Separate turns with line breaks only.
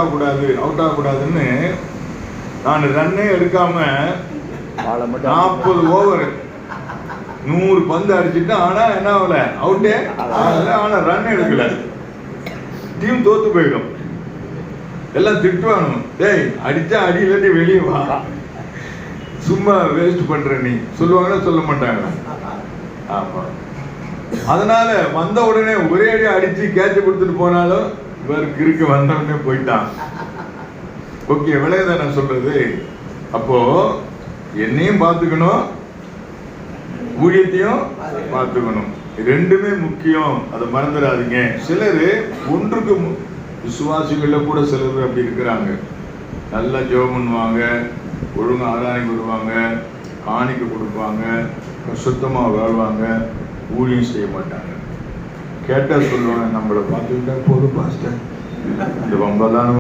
Out ஆகக்கூடாதுன்னு நான் ரன்னே எடுக்காம 40 over 100 பந்து அடிச்சுட்டு, ஆனா என்ன ஆகல, அவுட்டே ஆகல. ஆனா ரன் எடுக்கல, டீம் தோத்து போயிடும். எல்லாம் திட்டுவானு, டேய் அடிச்சா அடி, இல்லாட்டி வெளியே வா, சும்மா வேஸ்ட் பண்ற நீ சொல்லுவாங்களா, சொல்ல மாட்டாங்க. ஆமா, அதனால வந்த உடனே ஒரே அடி அடிச்சு கேட்ச கொடுத்துட்டு போனாலும் இவருக்கு இருக்கு, வந்த உடனே போயிட்டான். ஓகே, விளையாட நான் சொல்றது. அப்போ என்னையும் பார்த்துக்கணும், ஊழியத்தையும் பார்த்துக்கணும், ரெண்டுமே முக்கியம், அதை மறந்துடாதீங்க. சிலர் ஒன்றுக்கு விசுவாசிகள்ல கூட சிலர் அப்படி இருக்கிறாங்க. நல்லா ஜெபம் பண்ணுவாங்க, ஒழுங்கு ஆராய்ச்சி வருவாங்க, காணிக்க கொடுப்பாங்க, சுத்தமா வாழ்வாங்க, ஊழியம் செய்ய மாட்டாங்க. கேட்டா சொல்லுவாங்க, நம்மளை பார்த்துக்கிட்டா போதும் பாஸ்டர், இந்த வம்பெல்லாம்